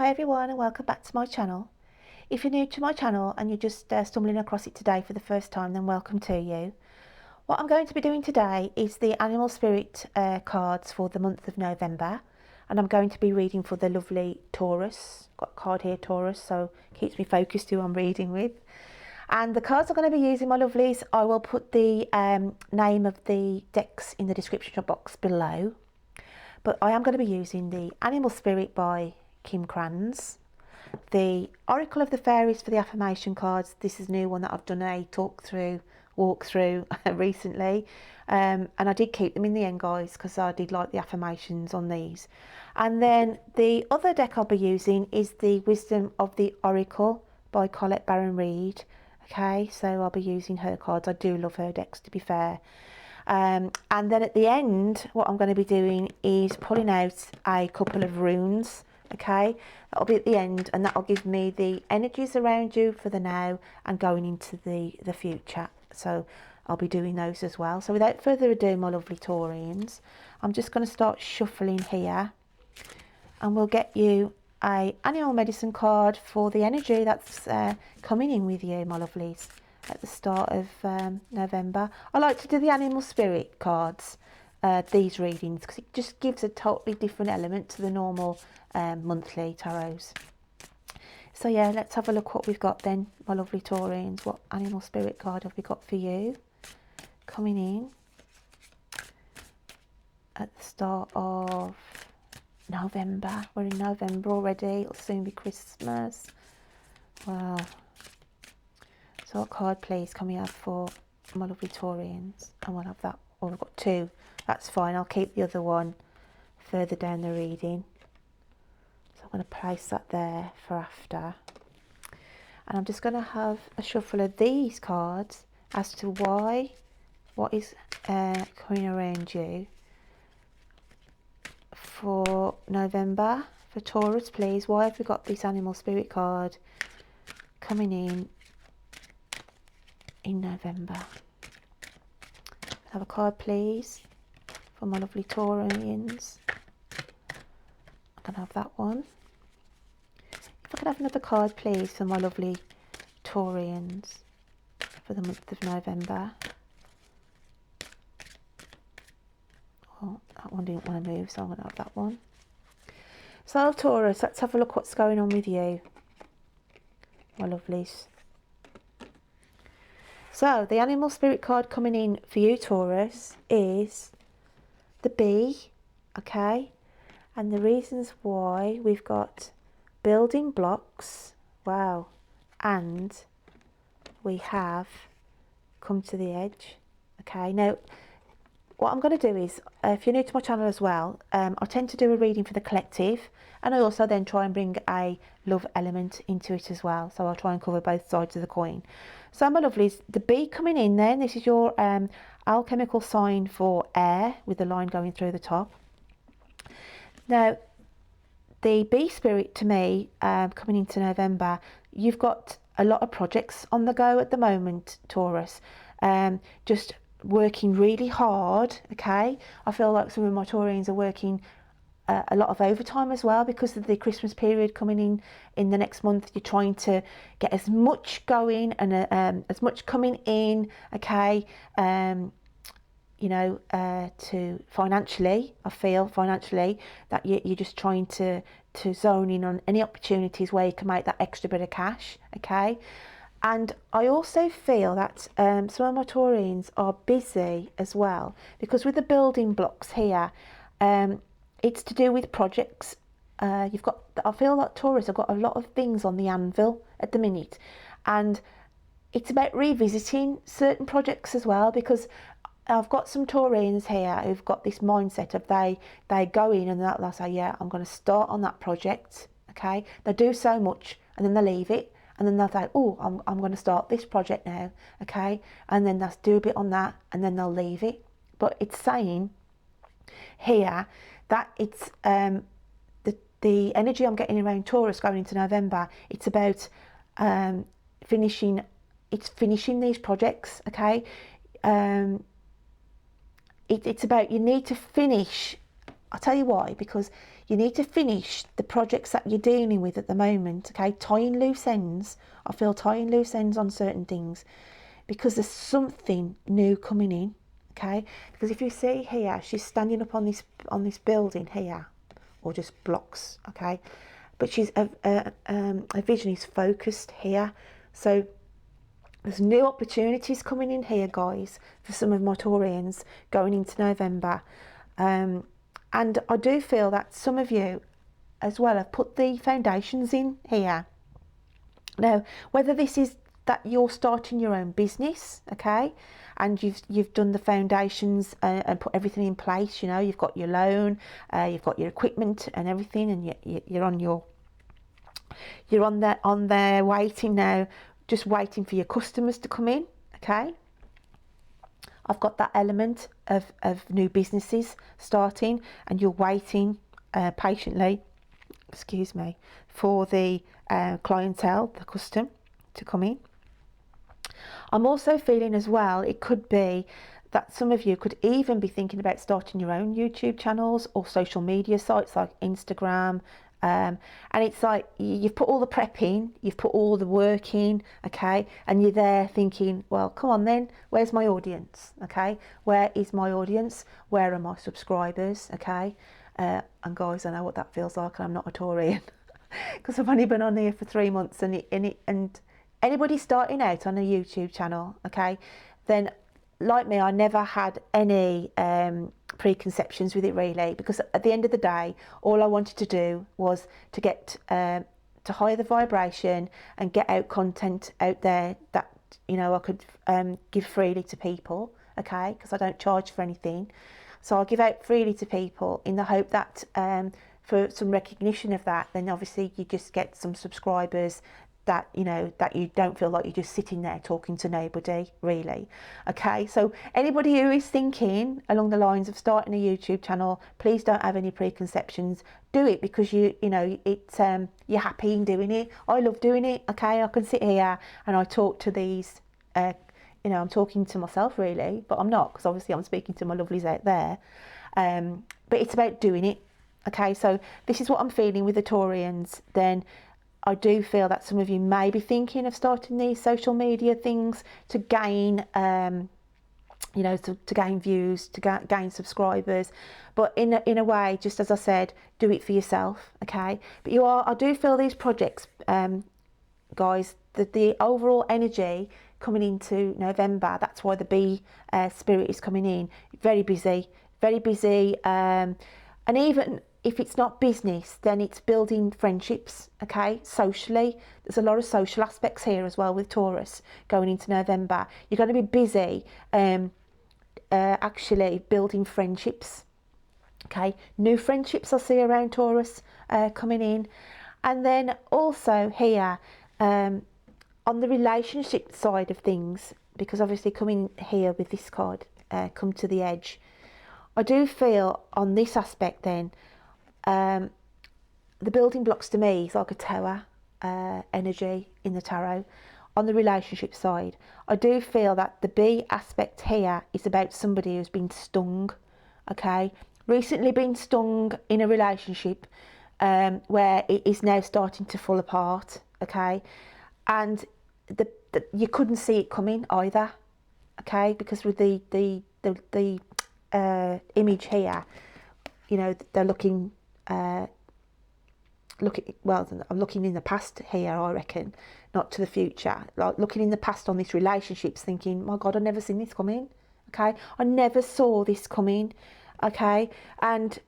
Hi everyone and welcome back to my channel. If you're new to my channel and you're just stumbling across it today for the first time, then welcome to you. What I'm going to be doing today is the Animal Spirit cards for the month of November, and I'm going to be reading for the lovely Taurus. Got a card here, Taurus, so it keeps me focused who I'm reading with. And the cards I'm going to be using, my lovelies, I will put the name of the decks in the description box below. But I am going to be using the Animal Spirit by Krans, the Oracle of the Fairies for the affirmation cards. This is a new one that I've done a walkthrough recently, and I did keep them in the end, guys, because I did like the affirmations on these. And then the other deck I'll be using is the Wisdom of the Oracle by Colette-baron-reid. Okay, so I'll be using her cards. I do love her decks, to be fair. And then at the end, what I'm going to be doing is pulling out a couple of runes. Okay, that'll be at the end, and that'll give me the energies around you for the now and going into the future. So I'll be doing those as well. So without further ado, my lovely Taurians, I'm just going to start shuffling here, and we'll get you a animal medicine card for the energy that's coming in with you, my lovelies, at the start of November. I like to do the animal spirit cards, these readings, because it just gives a totally different element to the normal monthly tarots. So yeah, let's have a look what we've got then, my lovely Taurians. What animal spirit card have we got for you coming in at the start of November? We're in November already. It'll soon be Christmas. Wow. So what card, please, can we have for my lovely Taurians? And we'll have that. Oh, we've got two. That's fine. I'll keep the other one further down the reading. So I'm going to place that there for after. And I'm just going to have a shuffle of these cards as to why, what is coming around you for November. For Taurus, please, why have we got this animal spirit card coming in November? Have a card, please, for my lovely Taurians. I can have that one. If I could have another card, please, for my lovely Taurians for the month of November. Oh, that one didn't want to move, so I'm going to have that one. So Taurus, let's have a look what's going on with you, my lovelies. So the animal spirit card coming in for you, Taurus, is the bee. Okay, and the reasons why, we've got building blocks. Wow. And we have come to the edge. Okay, now what I'm going to do is, if you're new to my channel as well, I tend to do a reading for the collective, and I also then try and bring a love element into it as well. So I'll try and cover both sides of the coin. So my lovelies, the bee coming in then, this is your alchemical sign for air with the line going through the top. Now, the bee spirit to me, coming into November, you've got a lot of projects on the go at the moment, Taurus. Just working really hard. Okay, I feel like some of my Taurians are working a lot of overtime as well because of the Christmas period coming in the next month. You're trying to get as much going and as much coming in. Okay, you know, to financially, I feel financially that you're just trying to zone in on any opportunities where you can make that extra bit of cash. Okay. And I also feel that some of my Taurians are busy as well, because with the building blocks here, it's to do with projects. You've got, I feel like Taurus have got a lot of things on the anvil at the minute, and it's about revisiting certain projects as well, because I've got some Taurians here who've got this mindset of they go in and they'll say, yeah, I'm going to start on that project. Okay, they do so much and then they leave it. And then they'll say, oh, I'm going to start this project now, okay? And then they'll do a bit on that, and then they'll leave it. But it's saying here that it's the energy I'm getting around Taurus going into November. It's about finishing these projects, okay? It's about, you need to finish I'll tell you why, because you need to finish the projects that you're dealing with at the moment, okay? Tying loose ends. I feel tying loose ends on certain things because there's something new coming in, okay? Because if you see here, she's standing up on this building here, or just blocks, okay? But she's her vision is focused here, so there's new opportunities coming in here, guys, for some of my Taurians going into November. And I do feel that some of you as well have put the foundations in here. Now, whether this is that you're starting your own business, okay, and you've done the foundations and put everything in place, you know, you've got your loan, you've got your equipment and everything, and you're on there waiting now, just waiting for your customers to come in, okay. I've got that element of new businesses starting, and you're waiting patiently, excuse me, for the clientele, the custom, to come in. I'm also feeling as well, it could be that some of you could even be thinking about starting your own YouTube channels or social media sites like Instagram. And it's like you've put all the prep in, you've put all the work in, okay, and you're there thinking, well, come on then, where's my audience, okay? Where is my audience? Where are my subscribers, okay? And guys, I know what that feels like, and I'm not a Taurian because I've only been on here for 3 months, and anybody starting out on a YouTube channel, okay, then like me, I never had any preconceptions with it really, because at the end of the day, all I wanted to do was to get to higher the vibration and get out content out there that, you know, I could give freely to people, okay, because I don't charge for anything. So I'll give out freely to people in the hope that for some recognition of that, then obviously you just get some subscribers that, you know, that you don't feel like you're just sitting there talking to nobody really, okay? So anybody who is thinking along the lines of starting a YouTube channel, please don't have any preconceptions. Do it because you know it's you're happy in doing it. I love doing it, okay? I can sit here and I talk to these you know, I'm talking to myself really, but I'm not, because obviously I'm speaking to my lovelies out there, but it's about doing it, okay? So this is what I'm feeling with the Taurians. Then I do feel that some of you may be thinking of starting these social media things to gain, you know, to gain views, to gain subscribers. But in a way, just as I said, do it for yourself, okay? But I do feel these projects, guys, the overall energy coming into November, that's why the bee spirit is coming in. Very busy, very busy. And even if it's not business, then it's building friendships, okay, socially. There's a lot of social aspects here as well with Taurus going into November. You're going to be busy actually building friendships, okay. New friendships I see around Taurus coming in. And then also here, on the relationship side of things, because obviously coming here with this card, come to the edge, I do feel on this aspect then, the building blocks to me is like a tower energy in the tarot. On the relationship side, I do feel that the bee aspect here is about somebody who's been stung, okay, recently been stung in a relationship where it is now starting to fall apart, okay, and you couldn't see it coming either, okay, because with the image here, you know, they're looking well, I'm looking in the past here, I reckon, not to the future. Like looking in the past on these relationships, thinking, my God, I've never seen this coming, okay? I never saw this coming, okay? And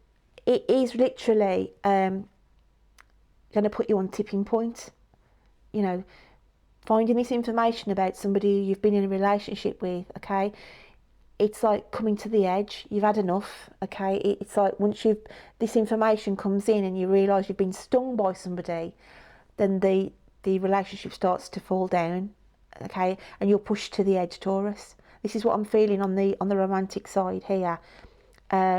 it is literally going to put you on tipping point, you know, finding this information about somebody you've been in a relationship with, okay? It's like coming to the edge. You've had enough, okay? It's like once this information comes in and you realise you've been stung by somebody, then the relationship starts to fall down, okay? And you're pushed to the edge, Taurus. This is what I'm feeling on the romantic side here,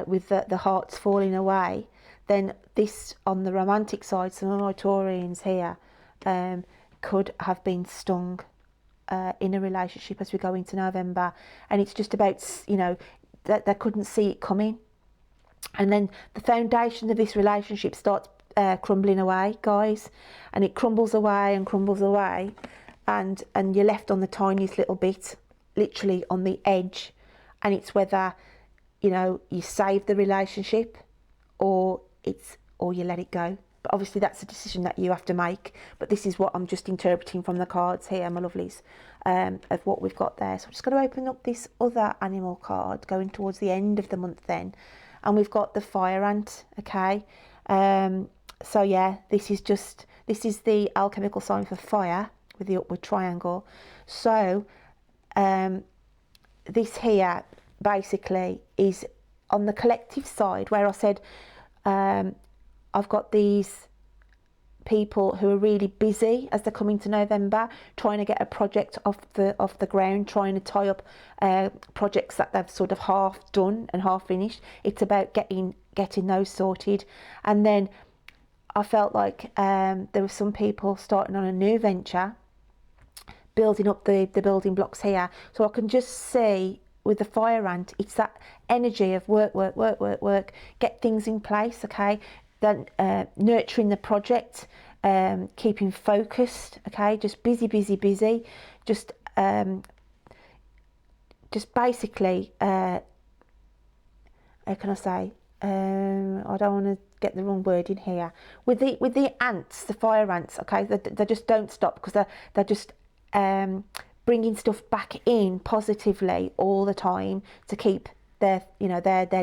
with the hearts falling away. Then this on the romantic side, some of my Taurians here could have been stung in a relationship as we go into November, and it's just about, you know, that they couldn't see it coming, And then the foundation of this relationship starts crumbling away, guys, and it crumbles away and crumbles away, and you're left on the tiniest little bit, literally on the edge. And it's whether, you know, you save the relationship or you let it go. But obviously that's a decision that you have to make. But this is what I'm just interpreting from the cards here, my lovelies, of what we've got there. So I'm just going to open up this other animal card, going towards the end of the month then. And we've got the fire ant, okay? So yeah, this is the alchemical sign for fire with the upward triangle. So this here basically is on the collective side, where I said I've got these people who are really busy as they're coming to November, trying to get a project off the ground, trying to tie up projects that they've sort of half done and half finished. It's about getting those sorted. And then I felt like there were some people starting on a new venture, building up the building blocks here. So I can just see with the fire ant, it's that energy of work, get things in place, okay? Then nurturing the project, keeping focused, okay? Just busy, just basically, how can I say? I don't want to get the wrong word in here. With the ants, the fire ants, okay? They just don't stop, because they're just bringing stuff back in positively all the time to keep their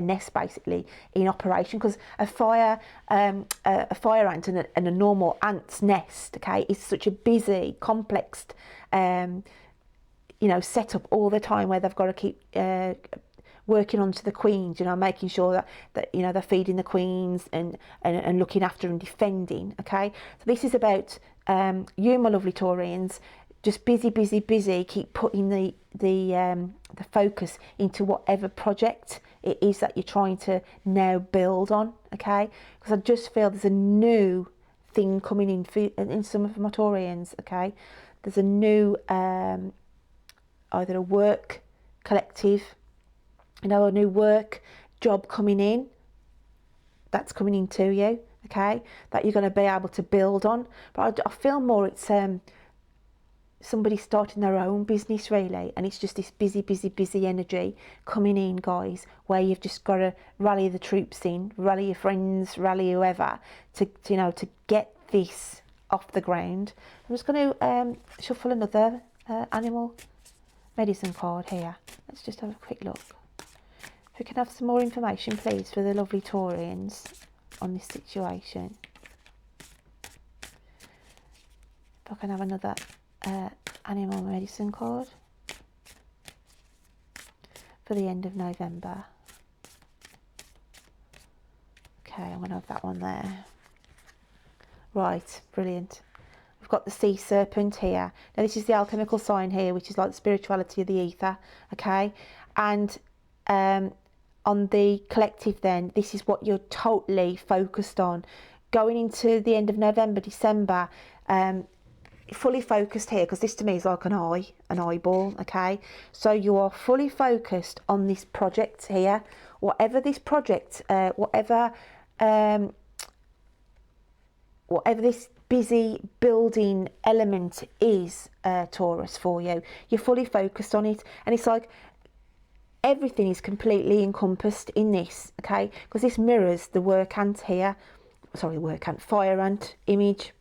nest basically in operation. Because a fire ant and a normal ant's nest, okay, is such a busy, complex setup all the time, where they've got to keep working onto the queens, making sure that they're feeding the queens and looking after and defending, okay? So this is about you, my lovely Taurians, just busy, keep putting the focus into whatever project it is that you're trying to now build on, okay? Because I just feel there's a new thing coming in some of my Taurians, okay? There's a new, either a work collective, a new work job coming in, that's coming into you, okay? That you're going to be able to build on. But I feel more it's somebody starting their own business, really, and it's just this busy energy coming in, guys, where you've just got to rally the troops in, rally your friends, rally whoever to get this off the ground. I'm just going to shuffle another animal medicine card here. Let's just have a quick look. If we can have some more information, please, for the lovely Taurians on this situation. If I can have another animal medicine card for the end of November. Okay, I'm going to have that one there. Right, brilliant. We've got the sea serpent here. Now this is the alchemical sign here, which is like the spirituality of the ether, okay? And on the collective then, this is what you're totally focused on. Going into the end of November, December, fully focused here, because this to me is like an eyeball, okay? So you are fully focused on this project here, whatever this project, whatever this busy building element is, Taurus, for you, you're fully focused on it. And it's like everything is completely encompassed in this, okay? Because this mirrors the fire ant image.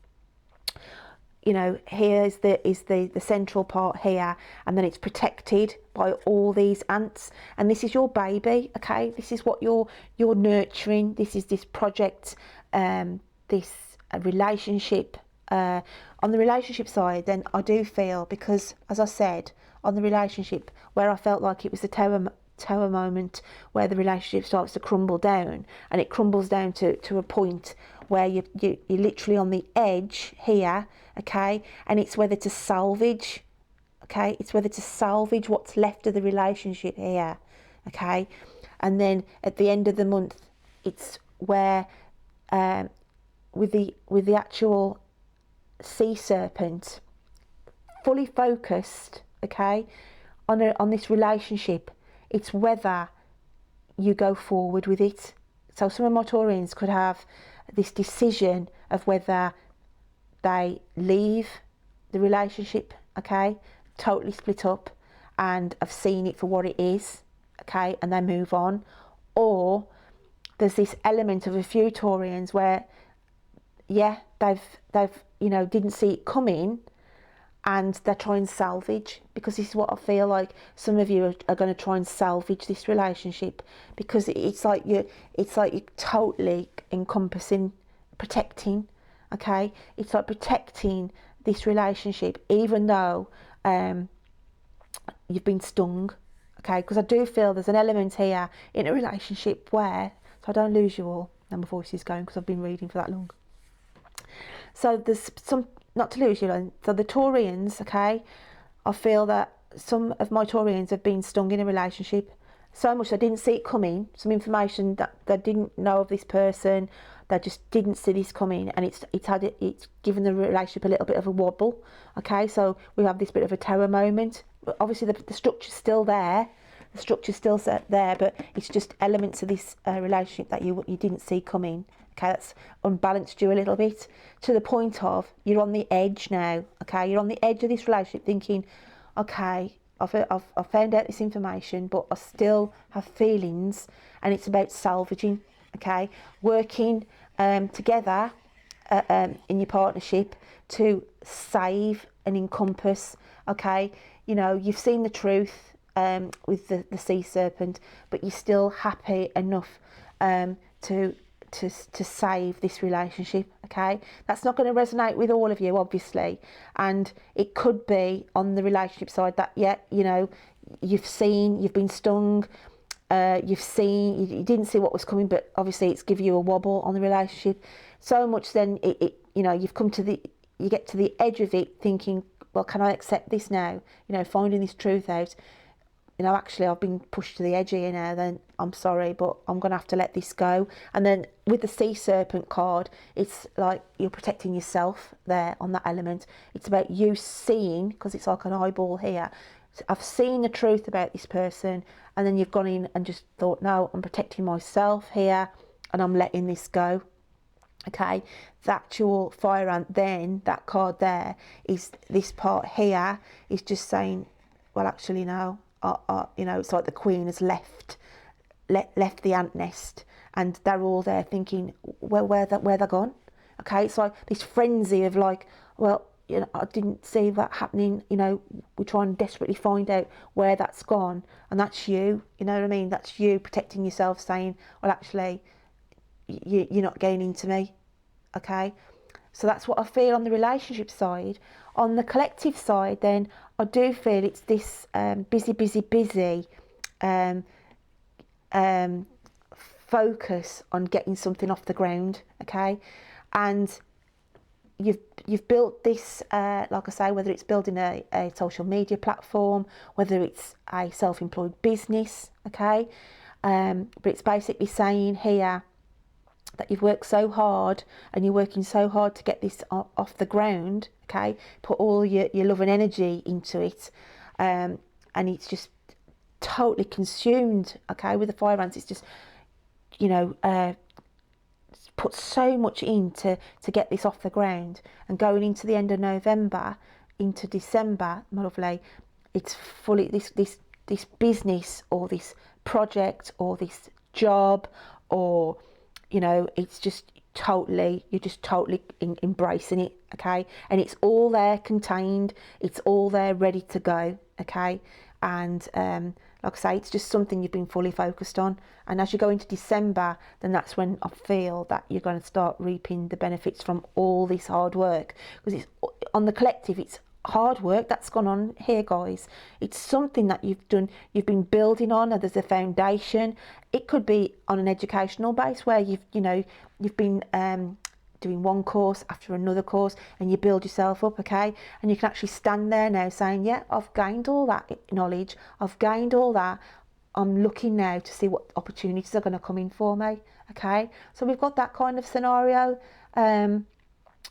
Here is the central part here, and then it's protected by all these ants, and this is your baby, okay? This is what you're nurturing. This is this project, this relationship. On the relationship side, then I do feel, because as I said, on the relationship, where I felt like it was the tower moment, where the relationship starts to crumble down, and it crumbles down to a point where you're literally on the edge here, okay? And it's whether to salvage, okay? It's whether to salvage what's left of the relationship here, okay? And then at the end of the month, it's where with the actual sea serpent fully focused, okay, on this relationship, it's whether you go forward with it. So some of my Taurians could have this decision of whether they leave the relationship, okay, totally split up, and have seen it for what it is, okay, and they move on. Or there's this element of a few Taurians where, yeah, they've you know, didn't see it coming, and they're trying to salvage, because this is what I feel like some of you are going to try and salvage this relationship, because it's like you're totally encompassing, protecting, okay? It's like protecting this relationship, even though you've been stung, okay? Because I do feel there's an element here in a relationship where, so I don't lose you all, and my voice is going because I've been reading for that long. So there's some, not to lose you, so the Taurians, okay, I feel that some of my Taurians have been stung in a relationship so much they didn't see it coming, some information that they didn't know of this person, they just didn't see this coming, and it's given the relationship a little bit of a wobble, okay? So we have this bit of a terror moment. Obviously the structure's still there, but it's just elements of this relationship that you didn't see coming. Okay, that's unbalanced you a little bit, to the point of you're on the edge now. Okay, you're on the edge of this relationship, thinking, okay, I've found out this information, but I still have feelings, and it's about salvaging. Okay, working together in your partnership to save and encompass. Okay, you know, you've seen the truth with the sea serpent, but you're still happy enough to save this relationship, okay? That's not going to resonate with all of you, obviously, and it could be on the relationship side that, yeah, you know, you've been stung, you didn't see what was coming, but obviously it's given you a wobble on the relationship so much. Then it you know, you get to the edge of it, thinking, well, can I accept this now? You know, finding this truth out. You know, actually, I've been pushed to the edge here now, then I'm sorry, but I'm going to have to let this go. And then with the sea serpent card, it's like you're protecting yourself there on that element. It's about you seeing, because it's like an eyeball here. So I've seen the truth about this person, and then you've gone in and just thought, no, I'm protecting myself here, and I'm letting this go. Okay, the actual fire ant, then that card there is this part here is just saying, well, actually, no. You know, it's like the queen has left the ant nest, and they're all there thinking, well, where they're gone. Okay, it's like this frenzy of like, well, you know, I didn't see that happening. You know, we try and desperately find out where that's gone, and that's you. You know what I mean? That's you protecting yourself, saying, well, actually, you're not getting into me. Okay. So that's what I feel on the relationship side. On the collective side, then, I do feel it's this busy focus on getting something off the ground, okay? And you've built this, like I say, whether it's building a social media platform, whether it's a self-employed business, okay? But it's basically saying here that you've worked so hard, and you're working so hard to get this off the ground, okay? Put all your love and energy into it, and it's just totally consumed, okay? With the fire ants, it's just, you know, put so much in to get this off the ground. And going into the end of November, into December, my lovely, it's fully this business, or this project, or this job, or, you know, it's just totally, you're just totally embracing it, okay? And it's all there contained, it's all there ready to go, okay? And like I say, it's just something you've been fully focused on. And as you go into December, then that's when I feel that you're going to start reaping the benefits from all this hard work. Because it's on the collective, it's hard work that's gone on here, guys. It's something that you've done, you've been building on, and there's a foundation. It could be on an educational base where you've been doing one course after another course, and you build yourself up, okay? And you can actually stand there now saying, yeah, I've gained all that knowledge, I've gained all that, I'm looking now to see what opportunities are going to come in for me, okay? So we've got that kind of scenario, and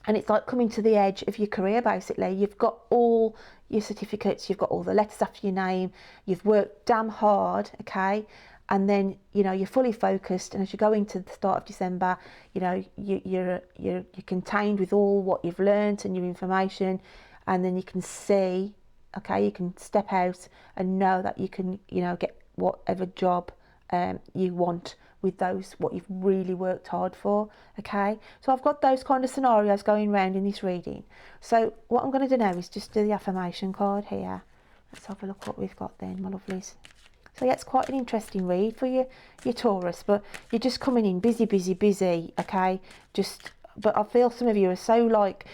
it's like coming to the edge of your career, basically. You've got all your certificates, you've got all the letters after your name, you've worked damn hard, okay? and then, you know, you're fully focused, and as you go into the start of December, you know, you're contained with all what you've learnt and your information, and then you can see, okay, you can step out and know that you can, you know, get whatever job you want with those, what you've really worked hard for, okay? So I've got those kind of scenarios going round in this reading. So what I'm going to do now is just do the affirmation card here. Let's have a look what we've got then, my lovelies. So yeah, it's quite an interesting read for you, your Taurus, but you're just coming in busy, busy, busy, okay? But I feel some of you are so like,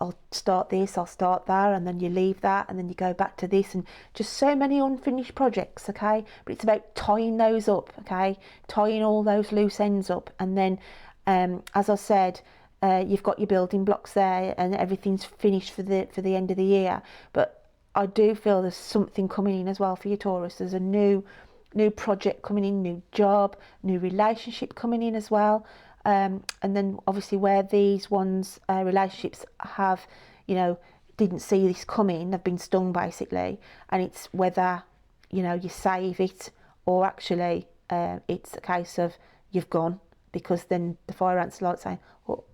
I'll start this, I'll start that, and then you leave that, and then you go back to this, and just so many unfinished projects, okay? But it's about tying those up, okay? Tying all those loose ends up, and then, as I said, you've got your building blocks there, and everything's finished for the end of the year. But I do feel there's something coming in as well for your Taurus. There's a new project coming in, new job, new relationship coming in as well. And then obviously where these ones relationships have, you know, didn't see this coming, they've been stung basically, and it's whether, you know, you save it or actually it's a case of you've gone, because then the fire ants like saying, well,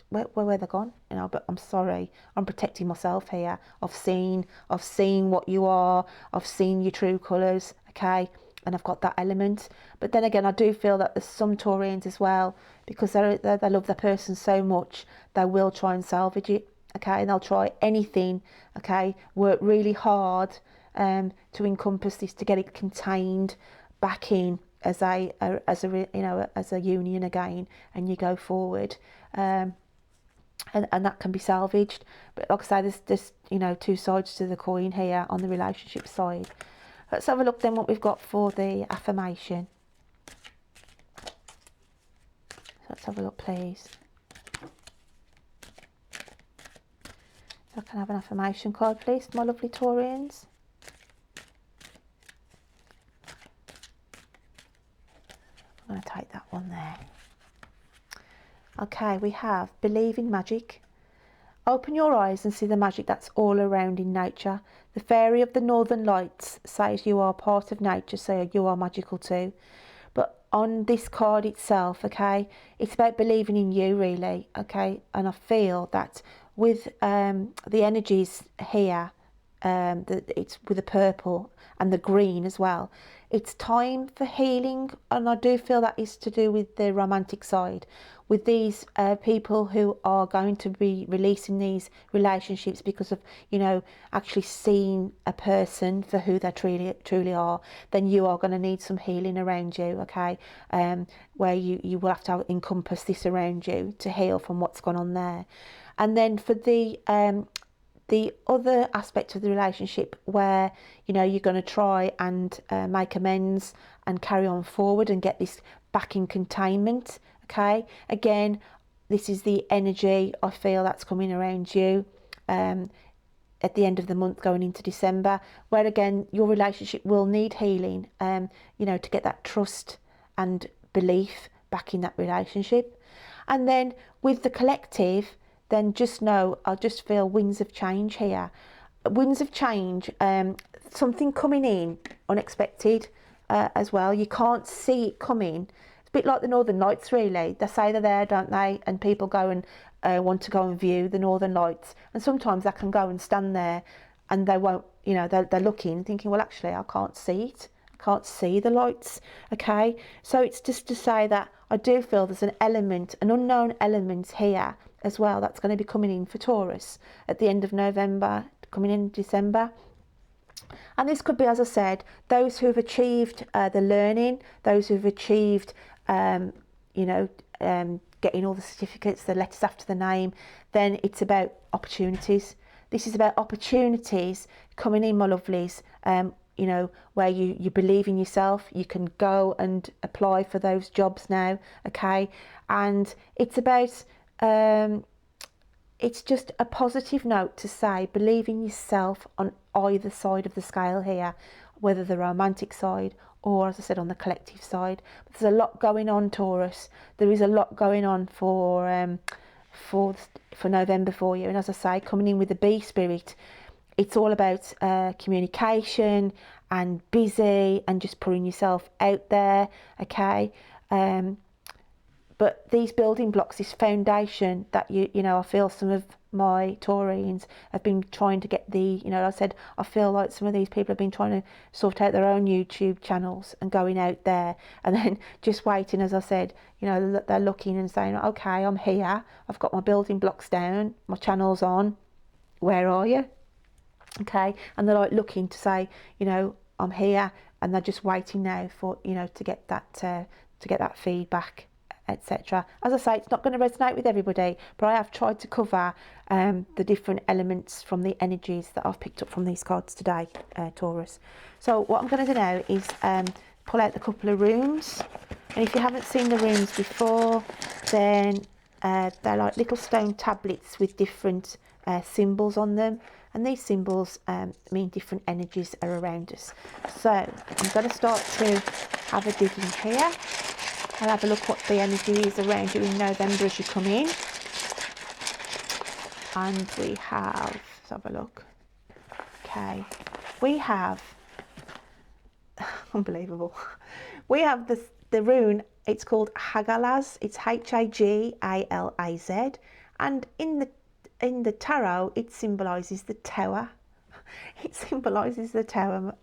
where they're gone, you know, but I'm sorry, I'm protecting myself here. I've seen what you are, I've seen your true colours, okay, and I've got that element. But then again, I do feel that there's some Taurians as well, because they love their person so much, they will try and salvage it, okay, and they'll try anything, okay, work really hard to encompass this, to get it contained back in as a union again, and you go forward, and that can be salvaged. But like I say, there's you know, two sides to the coin here on the relationship side. Let's have a look then what we've got for the affirmation. So let's have a look, please. So I can have an affirmation card, please, my lovely Taurians. I'm going to take that one there. Okay, we have believe in magic. Open your eyes and see the magic that's all around in nature. The fairy of the northern lights says you are part of nature, so you are magical too. But on this card itself, okay, it's about believing in you, really, okay? And I feel that with the energies here, it's with the purple and the green as well, it's time for healing, and I do feel that is to do with the romantic side, with these people who are going to be releasing these relationships because of, you know, actually seeing a person for who they truly are. Then you are going to need some healing around you, okay, where you will have to encompass this around you to heal from what's gone on there. And then for the other aspect of the relationship, where, you know, you're going to try and make amends and carry on forward and get this back in containment, okay? Again, this is the energy I feel that's coming around you at the end of the month going into December, where again your relationship will need healing, you know, to get that trust and belief back in that relationship. And then with the collective, then just know, I just feel winds of change here. Winds of change, something coming in unexpected as well. You can't see it coming. It's a bit like the Northern Lights, really. They say they're there, don't they? And people go and want to go and view the Northern Lights. And sometimes they can go and stand there and they won't, you know, they're looking, thinking, well, actually, I can't see it. I can't see the lights, okay? So it's just to say that I do feel there's an element, an unknown element here as well, that's going to be coming in for Taurus at the end of November, coming in December. And this could be, as I said, those who have achieved the learning, those who have achieved, you know, getting all the certificates, the letters after the name. Then it's about opportunities. This is about opportunities coming in, my lovelies, you know, where you believe in yourself. You can go and apply for those jobs now, okay? And it's about, it's just a positive note to say, believe in yourself on either side of the scale here, whether the romantic side or, as I said, on the collective side. But there's a lot going on, Taurus. There is a lot going on for November for you. And as I say, coming in with the bee spirit, it's all about communication and busy and just putting yourself out there, okay? But these building blocks, this foundation that you know, I feel some of my Taurians have been trying to get the, you know, I said, I feel like some of these people have been trying to sort out their own YouTube channels and going out there and then just waiting, as I said, you know, they're looking and saying, okay, I'm here, I've got my building blocks down, my channel's on, where are you? Okay, and they're like looking to say, you know, I'm here, and they're just waiting now for, you know, to get that feedback, etc. As I say, it's not going to resonate with everybody, but I have tried to cover the different elements from the energies that I've picked up from these cards today, Taurus. So what I'm going to do now is pull out a couple of runes, and if you haven't seen the runes before, then they're like little stone tablets with different symbols on them, and these symbols mean different energies are around us. So I'm going to start to have a dig in here. I'll have a look what the energy is around you in November as you come in. And we have, let's have a look. Okay, we have, unbelievable. We have the rune, it's called Hagalaz, it's Hagalaz, and in the tarot it symbolises the tower. It symbolises the tower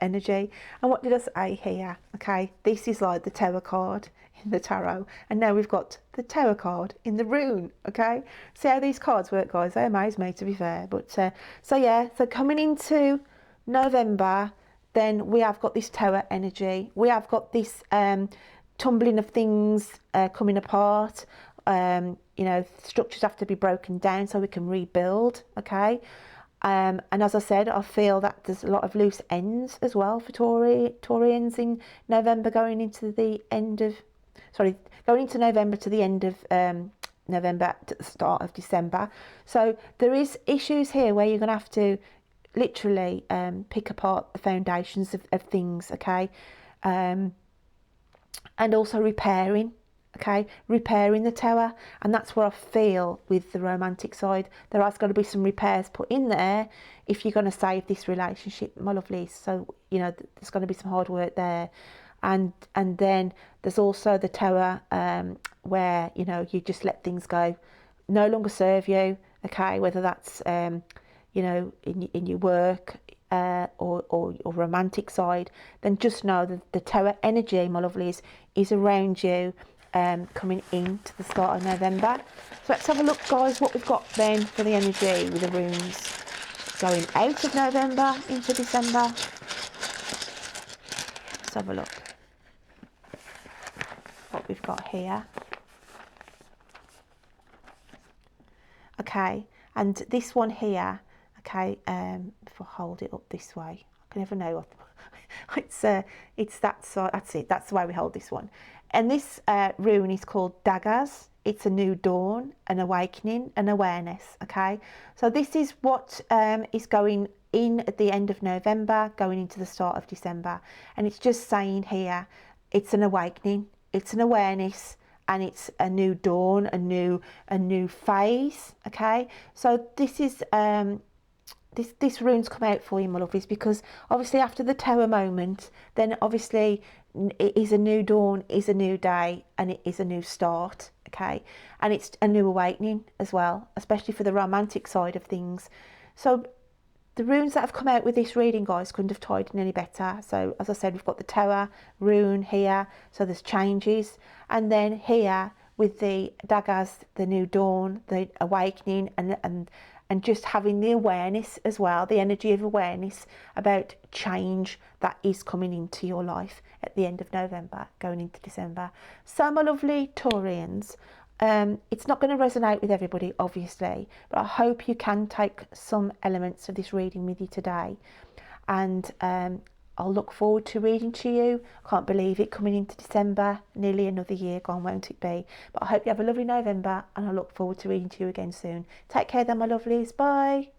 energy. And what did I say here? Okay, this is like the tower card in the tarot, and now we've got the tower card in the rune. Okay, see how these cards work, guys? They amaze me, to be fair. But so yeah, so coming into November, then we have got this tower energy. We have got this tumbling of things coming apart. You know, structures have to be broken down so we can rebuild. Okay. And as I said, I feel that there's a lot of loose ends as well for Taurians in November, going into the end of, going into November to the end of November to the start of December. So there is issues here where you're going to have to literally pick apart the foundations of things, okay? And also repairing. Okay, repairing the tower, and that's where I feel with the romantic side there has got to be some repairs put in there if you're going to save this relationship, my lovelies. So you know, there's going to be some hard work there, and then there's also the tower where, you know, you just let things go, no longer serve you. Okay, whether that's you know, in your work or romantic side, then just know that the tower energy, my lovelies, is around you. Coming into the start of November. So let's have a look, guys, what we've got then for the energy with the runes going out of November into December. Let's have a look what we've got here. Okay, and this one here, okay, if I hold it up this way, I can never know what it's that side. That's it, that's the way we hold this one. And this rune is called Daggers. It's a new dawn, an awakening, an awareness, okay? So this is what is going in at the end of November, going into the start of December. And it's just saying here, it's an awakening, it's an awareness, and it's a new dawn, a new phase, okay? So this is this rune's come out for you, my lovelies, because obviously after the tower moment, then obviously it is a new dawn, is a new day, and it is a new start, okay? And it's a new awakening as well, especially for the romantic side of things. So the runes that have come out with this reading, guys, couldn't have tied in any better. So as I said, we've got the tower rune here, so there's changes, and then here with the daggers, the new dawn, the awakening, and just having the awareness as well, the energy of awareness about change that is coming into your life at the end of November, going into December. So my lovely Taurians, it's not going to resonate with everybody, obviously, but I hope you can take some elements of this reading with you today. And I'll look forward to reading to you. I can't believe it, coming into December, nearly another year gone, won't it be? But I hope you have a lovely November, and I look forward to reading to you again soon. Take care then, my lovelies. Bye.